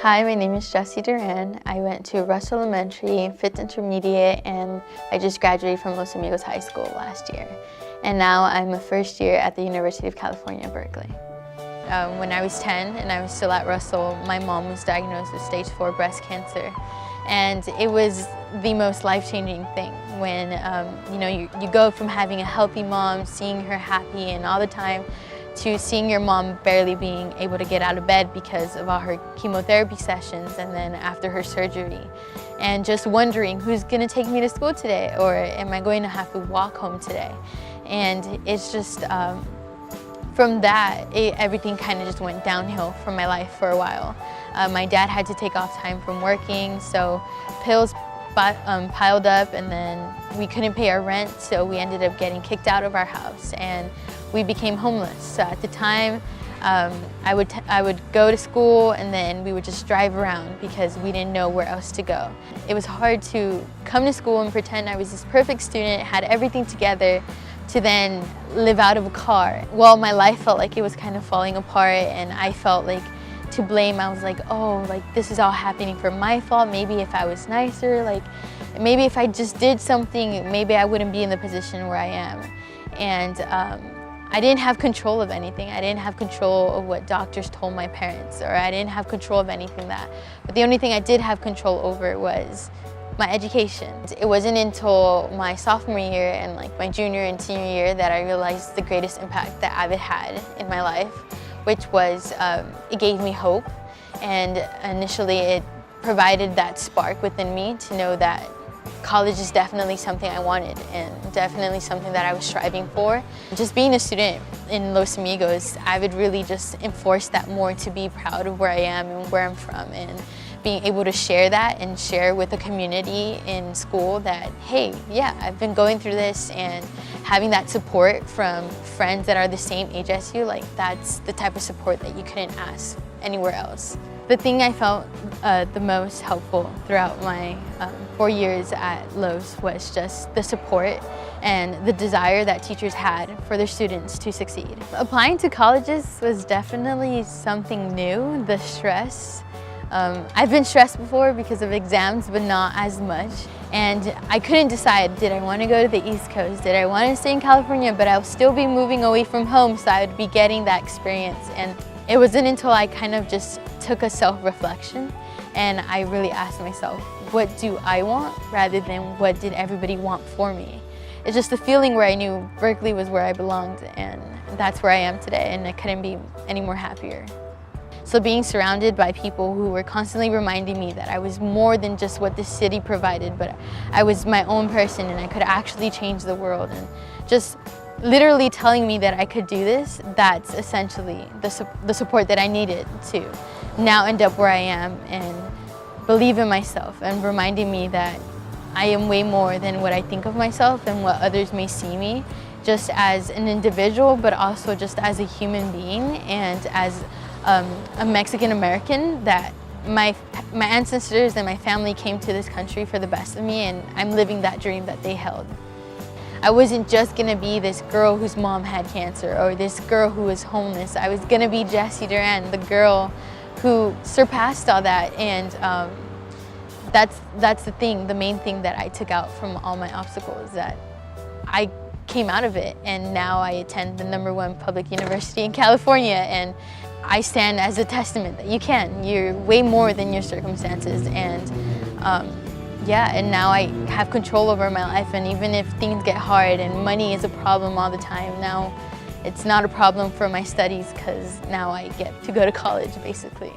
Hi, my name is Jessie Duran. I went to Russell Elementary, 5th Intermediate, and I just graduated from Los Amigos High School last year. And now I'm a first year at the University of California, Berkeley. When I was 10 and I was still at Russell, my mom was diagnosed with stage 4 breast cancer. And it was the most life-changing thing when you go from having a healthy mom, seeing her happy and all the time, to seeing your mom barely being able to get out of bed because of all her chemotherapy sessions and then after her surgery. And just wondering, who's gonna take me to school today, or am I going to have to walk home today? And it's just, from that, everything kind of just went downhill from my life for a while. My dad had to take off time from working, so pills piled up, and then we couldn't pay our rent, so we ended up getting kicked out of our house and we became homeless. So at the time, I would go to school and then we would just drive around because we didn't know where else to go. It was hard to come to school and pretend I was this perfect student, had everything together, to then live out of a car. Well, my life felt like it was kind of falling apart, and I felt like to blame. I was like, oh, like this is all happening for my fault. Maybe if I was nicer, like maybe if I just did something, maybe I wouldn't be in the position where I am. And I didn't have control of anything. I didn't have control of what doctors told my parents, or I didn't have control of anything that. But the only thing I did have control over was my education. It wasn't until my sophomore year and like my junior and senior year that I realized the greatest impact that Avid had in my life, which was it gave me hope. And initially it provided that spark within me to know that college is definitely something I wanted and definitely something that I was striving for. Just being a student in Los Amigos, I would really just enforce that more, to be proud of where I am and where I'm from, and being able to share that and share with the community in school that, hey, yeah, I've been going through this, and having that support from friends that are the same age as you, like that's the type of support that you couldn't ask anywhere else. The thing I felt the most helpful throughout my 4 years at Los was just the support and the desire that teachers had for their students to succeed. Applying to colleges was definitely something new, the stress. I've been stressed before because of exams, but not as much. And I couldn't decide, did I want to go to the East Coast? Did I want to stay in California? But I'll still be moving away from home, so I would be getting that experience. And it wasn't until I kind of just took a self-reflection and I really asked myself, what do I want rather than what did everybody want for me? It's just the feeling where I knew Berkeley was where I belonged, and that's where I am today, and I couldn't be any more happier. So being surrounded by people who were constantly reminding me that I was more than just what the city provided, but I was my own person and I could actually change the world, and just literally telling me that I could do this, that's essentially the support that I needed to now end up where I am and believe in myself, and reminding me that I am way more than what I think of myself and what others may see me, just as an individual, but also just as a human being and as a Mexican American, that my ancestors and my family came to this country for the best of me, and I'm living that dream that they held. I wasn't just gonna be this girl whose mom had cancer or this girl who was homeless. I was gonna be Jessie Duran, the girl who surpassed all that, and that's the thing, the main thing that I took out from all my obstacles, that I came out of it, and now I attend the #1 public university in California, and I stand as a testament that you can. You're way more than your circumstances, and yeah, and now I have control over my life, and even if things get hard and money is a problem all the time, now it's not a problem for my studies because now I get to go to college, basically.